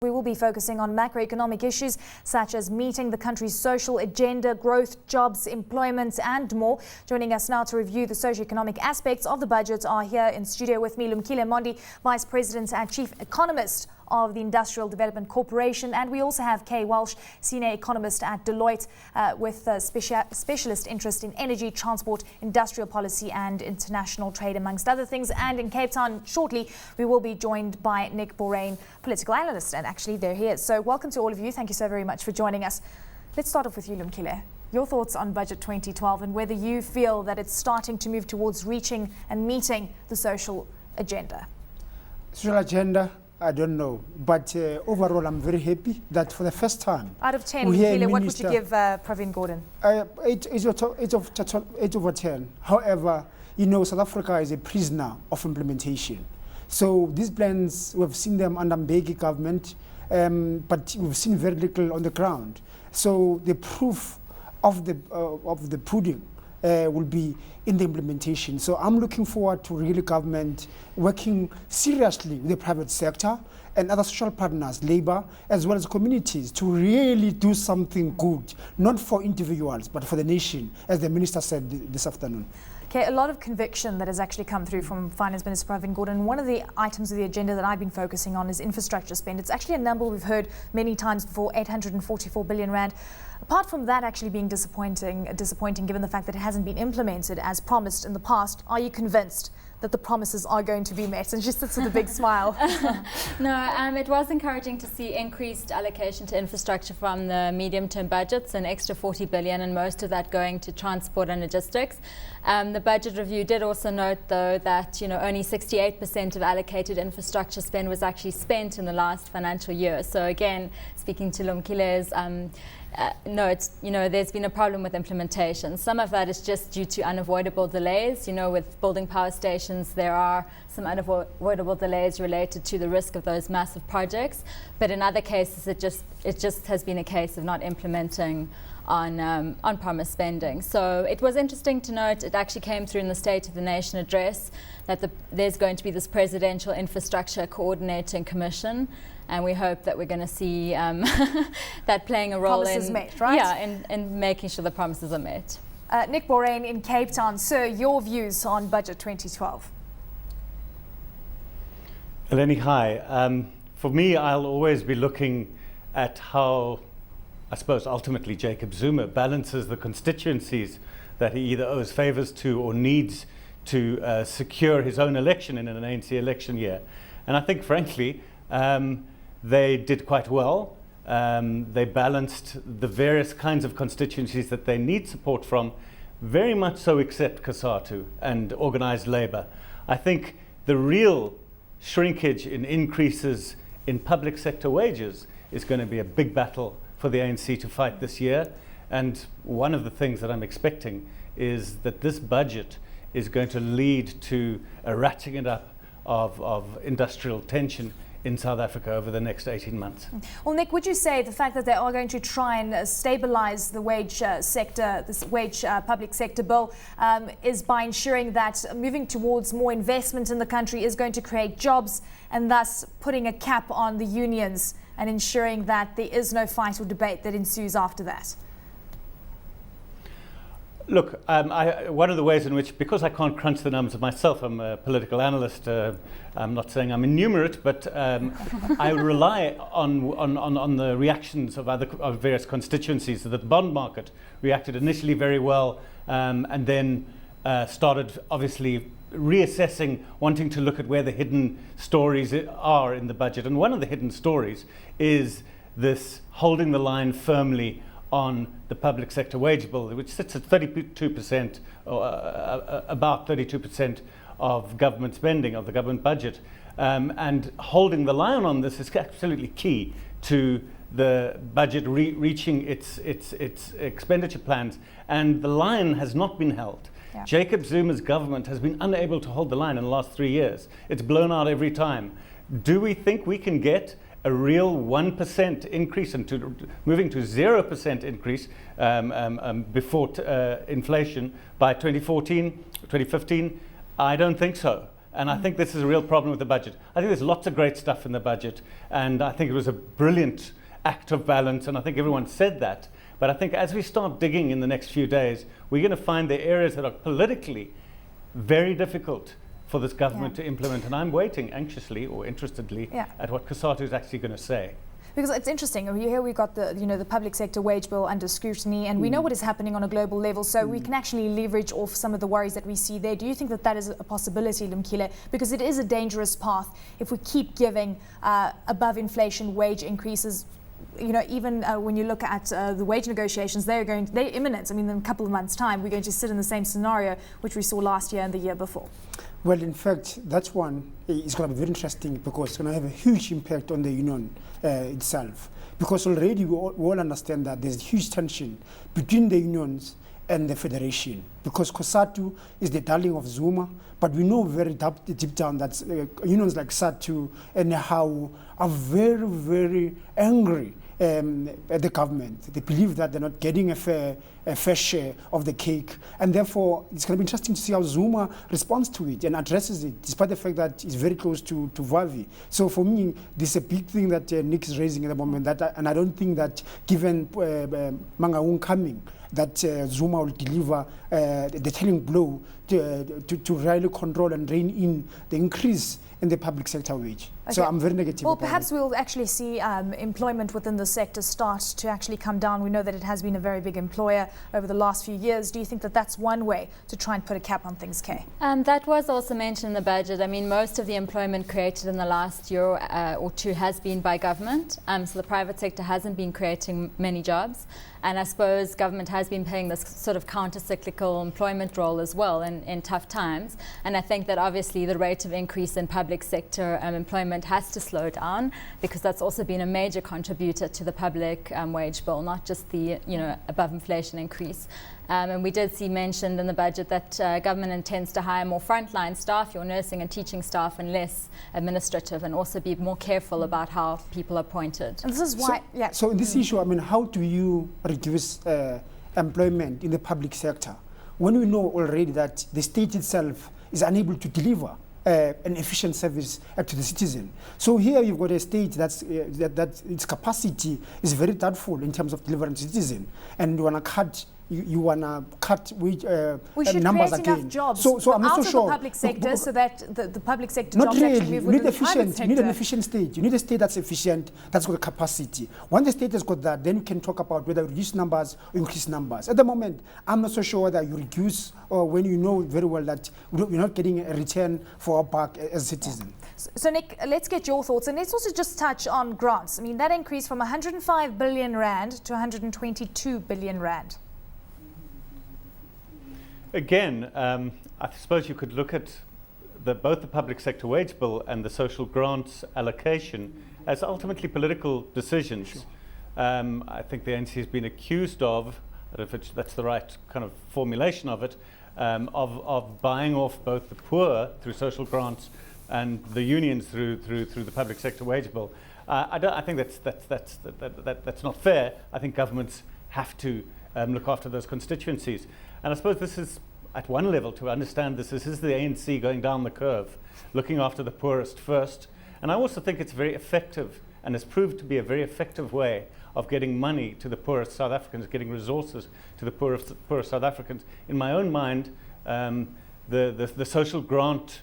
We will be focusing on macroeconomic issues such as meeting the country's social agenda, growth, jobs, employment and more. Joining us now to review the socio-economic aspects of the budget are here in studio with me Lumkile Mondi, Vice President and Chief Economist of the Industrial Development Corporation, and we also have Walsh, Senior Economist at Deloitte with a specialist interest in energy, transport, industrial policy and international trade, amongst other things. And in Cape Town shortly we will be joined by Nic Borain, political analyst, and actually there he is. So welcome to all of you. Thank you so very much for joining us. Let's start off with you, Lumkile. Your thoughts on Budget 2012 and whether you feel that it's starting to move towards reaching and meeting the social agenda. Social agenda? I don't know, but overall I'm very happy that for the first time. Out of 10, Lumkile, what would you give Pravin Gordhan? 8 over 10. However, you know, South Africa is a prisoner of implementation. So these plans, we've seen them under Mbeki government, but we've seen very little on the ground. So the proof of the pudding will be in the implementation. So I'm looking forward to really government working seriously with the private sector and other social partners, labor, as well as communities, to really do something good, not for individuals, but for the nation, as the minister said this afternoon. Okay, a lot of conviction that has actually come through from Finance Minister Pravin Gordhan. One of the items of the agenda that I've been focusing on is infrastructure spend. It's actually a number we've heard many times before, 844 billion rand. Apart from that actually being disappointing given the fact that it hasn't been implemented as promised in the past, are you convinced that the promises are going to be met? And she sits with a big smile. No, it was encouraging to see increased allocation to infrastructure from the medium-term budgets, an extra 40 billion, and most of that going to transport and logistics. The budget review did also note, though, that only 68% of allocated infrastructure spend was actually spent in the last financial year. So again, speaking to Lumkile's, there's been a problem with implementation. Some of that is just due to unavoidable delays. With building power stations, there are some unavoidable delays related to the risk of those massive projects. But in other cases, it just has been a case of not implementing on promised spending. So it was interesting to note, it actually came through in the State of the Nation address, that there's going to be this Presidential Infrastructure Coordinating Commission. And we hope that we're going to see that playing a role promises met, right? Yeah, in making sure the promises are met. Nic Borain in Cape Town. Sir, your views on Budget 2012? Eleni, hi. For me, I'll always be looking at how, I suppose, ultimately Jacob Zuma balances the constituencies that he either owes favours to or needs to secure his own election in an ANC election year. And I think, frankly, they did quite well. They balanced the various kinds of constituencies that they need support from, very much so except COSATU and organised labour. I think the real shrinkage in increases in public sector wages is going to be a big battle for the ANC to fight this year. And one of the things that I'm expecting is that this budget is going to lead to a ratcheting up of industrial tension in South Africa over the next 18 months. Well, Nic, would you say the fact that they are going to try and stabilise the wage sector, this wage public sector bill, is by ensuring that moving towards more investment in the country is going to create jobs and thus putting a cap on the unions and ensuring that there is no fight or debate that ensues after that? Look, one of the ways in which, because I can't crunch the numbers myself, I'm a political analyst, I'm not saying I'm innumerate, but I rely on the reactions of various constituencies. So the bond market reacted initially very well and then started obviously reassessing, wanting to look at where the hidden stories are in the budget. And one of the hidden stories is this holding the line firmly on the public sector wage bill, which sits at 32%, or about 32% of government spending, of the government budget. And holding the line on this is absolutely key to the budget reaching its expenditure plans. And the line has not been held. Yeah. Jacob Zuma's government has been unable to hold the line in the last 3 years. It's blown out every time. Do we think we can get a real 1% increase and moving to 0% increase before inflation by 2015? I don't think so. And I think this is a real problem with the budget. I think there's lots of great stuff in the budget, and I think it was a brilliant act of balance, and I think everyone said that. But I think as we start digging in the next few days, we're going to find the areas that are politically very difficult for this government to implement. And I'm waiting anxiously or interestedly at what Cosatu is actually going to say. Because it's interesting. Here we've got the public sector wage bill under scrutiny, and we know what is happening on a global level, so we can actually leverage off some of the worries that we see there. Do you think that that is a possibility, Lumkile? Because it is a dangerous path if we keep giving above inflation wage increases. Even when you look at the wage negotiations, they're imminent. I mean, in a couple of months' time, we're going to sit in the same scenario which we saw last year and the year before. Well, in fact, that one is going to be very interesting because it's going to have a huge impact on the union itself. Because already we all understand that there's huge tension between the unions and the federation. Because COSATU is the darling of Zuma, but we know very deep down that unions like SATU and HAU are very, very angry at the government. They believe that they're not getting a fair share of the cake, and therefore it's going to be interesting to see how Zuma responds to it and addresses it, despite the fact that it's very close to Vavi. So for me, this is a big thing that Nic is raising at the moment, and I don't think that given Mangaung coming, that Zuma will deliver the telling blow to really control and rein in the increase in the public sector wage. Okay. So I'm very negative. Well, perhaps we'll actually see employment within the sector start to actually come down. We know that it has been a very big employer over the last few years. Do you think that that's one way to try and put a cap on things, Kay? That was also mentioned in the budget. I mean, most of the employment created in the last year or two has been by government. So the private sector hasn't been creating many jobs. And I suppose government has been playing this sort of counter-cyclical employment role as well in tough times. And I think that obviously the rate of increase in public sector employment has to slow down, because that's also been a major contributor to the public wage bill, not just the above inflation increase. And we did see mentioned in the budget that government intends to hire more frontline staff, your nursing and teaching staff, and less administrative, and also be more careful about how people are appointed. And this is why, So in this issue, I mean, how do you reduce employment in the public sector when we know already that the state itself is unable to deliver an efficient service to the citizen? So here you've got a state that its capacity is very doubtful in terms of delivering to citizen, and you want to cut. You want to cut we should numbers create again. Enough jobs so I'm not out so of sure. the public sector, so that the public sector not jobs really. actually move within the private sector. You need an efficient state. You need a state that's efficient, that's got capacity. Once the state has got that, then you can talk about whether you reduce numbers or increase numbers. At the moment, I'm not so sure whether you reduce or when you know very well that you're not getting a return for our buck as citizens. So Nic, let's get your thoughts, and let's also just touch on grants. I mean, that increased from 105 billion rand to 122 billion rand. Again, I suppose you could look at both the public sector wage bill and the social grants allocation as ultimately political decisions. Sure. I think the ANC has been accused of, I don't know if that's the right kind of formulation of it, of buying off both the poor through social grants and the unions through the public sector wage bill. I think that's not fair. I think governments have to look after those constituencies. And I suppose this is, at one level, to understand this is the ANC going down the curve, looking after the poorest first. And I also think it's very effective, and has proved to be a very effective way of getting money to the poorest South Africans, getting resources to the poorest South Africans. In my own mind, the social grant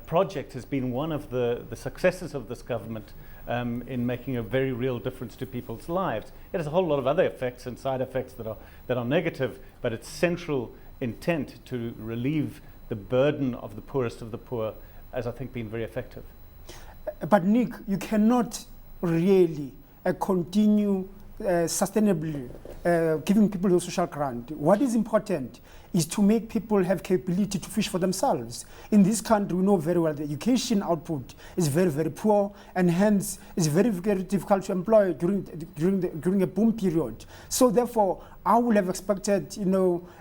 project has been one of the successes of this government in making a very real difference to people's lives. It has a whole lot of other effects and side effects that are negative, but its central intent to relieve the burden of the poorest of the poor has, I think, been very effective. But Nic, you cannot really continue sustainably giving people a social grant. What is important is to make people have capability to fish for themselves. In this country, we know very well the education output is very, very poor, and hence it's very, very difficult to employ during a boom period. So therefore, I would have expected,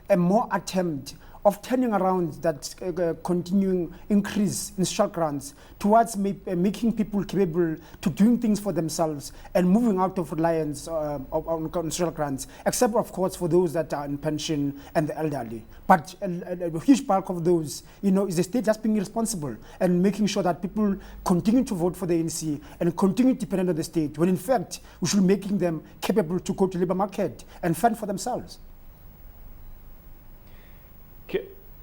a more attempt of turning around that continuing increase in social grants towards making people capable to doing things for themselves and moving out of reliance on social grants, except of course for those that are in pension and the elderly. But a huge bulk of those, is the state just being responsible and making sure that people continue to vote for the ANC and continue dependent on the state, when in fact we should be making them capable to go to the labor market and fend for themselves.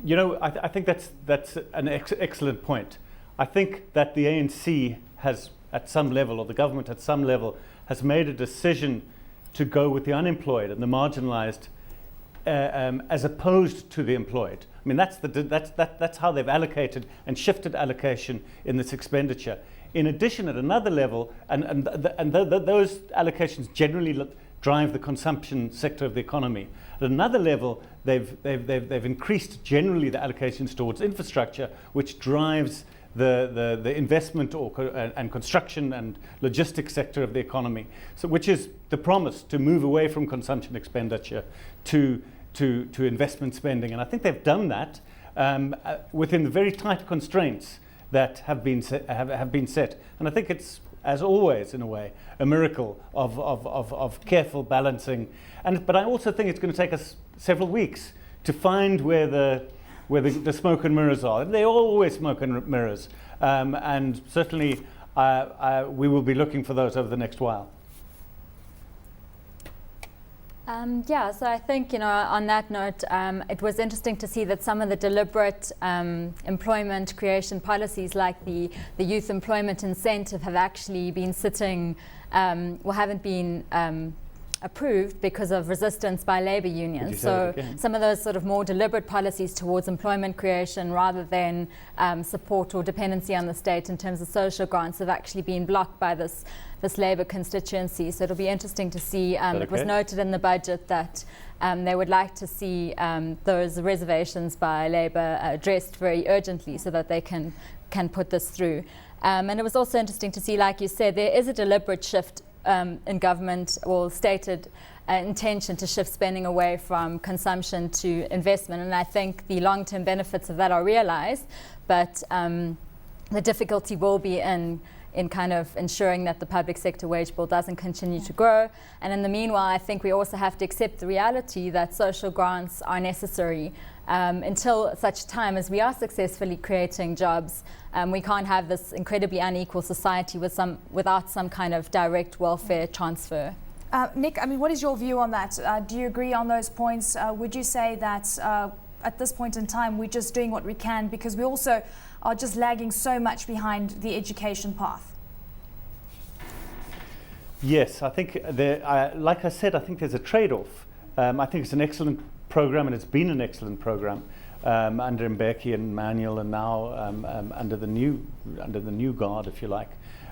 I think that's an excellent point. I think that the ANC has, at some level, or the government at some level, has made a decision to go with the unemployed and the marginalised as opposed to the employed. I mean, that's how they've allocated and shifted allocation in this expenditure. In addition, at another level, those allocations generally drive the consumption sector of the economy. At another level, they've increased generally the allocations towards infrastructure, which drives the investment and construction and logistics sector of the economy. So, which is the promise to move away from consumption expenditure to investment spending. And I think they've done that within the very tight constraints that have been set. And I think it's, as always, in a way, a miracle of careful balancing. But I also think it's going to take us several weeks to find where the smoke and mirrors are. They're always smoke and mirrors. And certainly we will be looking for those over the next while. So I think, on that note, it was interesting to see that some of the deliberate employment creation policies, like the youth employment incentive, have actually been sitting, haven't been approved because of resistance by labour unions. So some of those sort of more deliberate policies towards employment creation, rather than support or dependency on the state in terms of social grants, have actually been blocked by this Labour constituency. So it'll be interesting to see. It was noted in the budget that they would like to see those reservations by Labour addressed very urgently so that they can put this through. And it was also interesting to see, like you said, there is a deliberate shift in government, or stated intention to shift spending away from consumption to investment. And I think the long-term benefits of that are realised, but the difficulty will be in kind of ensuring that the public sector wage bill doesn't continue to grow. And in the meanwhile, I think we also have to accept the reality that social grants are necessary until such time as we are successfully creating jobs. We can't have this incredibly unequal society without some kind of direct welfare transfer. Nic, I mean, what is your view on that? Do you agree on those points? Would you say that at this point in time we're just doing what we can, because we also are just lagging so much behind the education path? Yes, I think like I said, I think there's a trade-off. I think it's an excellent program, and it's been an excellent program under Mbeki and Manuel, and now under the new guard, if you like.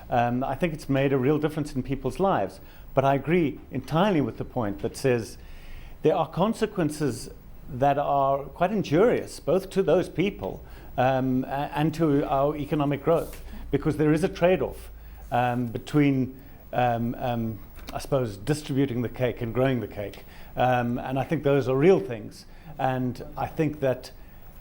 I think it's made a real difference in people's lives. But I agree entirely with the point that says there are consequences that are quite injurious, both to those people and to our economic growth, because there is a trade-off between, I suppose, distributing the cake and growing the cake. And I think those are real things. And I think that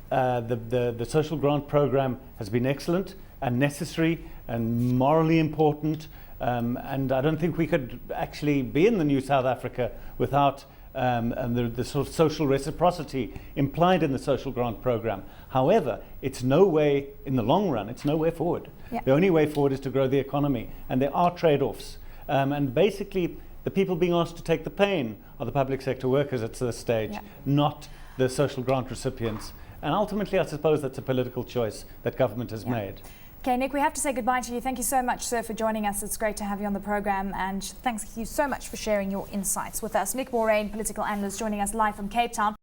the social grant program has been excellent and necessary and morally important. And I don't think we could actually be in the new South Africa without the sort of social reciprocity implied in the social grant program. However, it's no way, in the long run, it's no way forward. Yeah. The only way forward is to grow the economy. And there are trade-offs. And basically, the people being asked to take the pain are the public sector workers at this stage, not the social grant recipients. And ultimately, I suppose that's a political choice that government has made. Okay, Nic, we have to say goodbye to you. Thank you so much, sir, for joining us. It's great to have you on the program, and thanks you so much for sharing your insights with us. Nic Borain, political analyst, joining us live from Cape Town.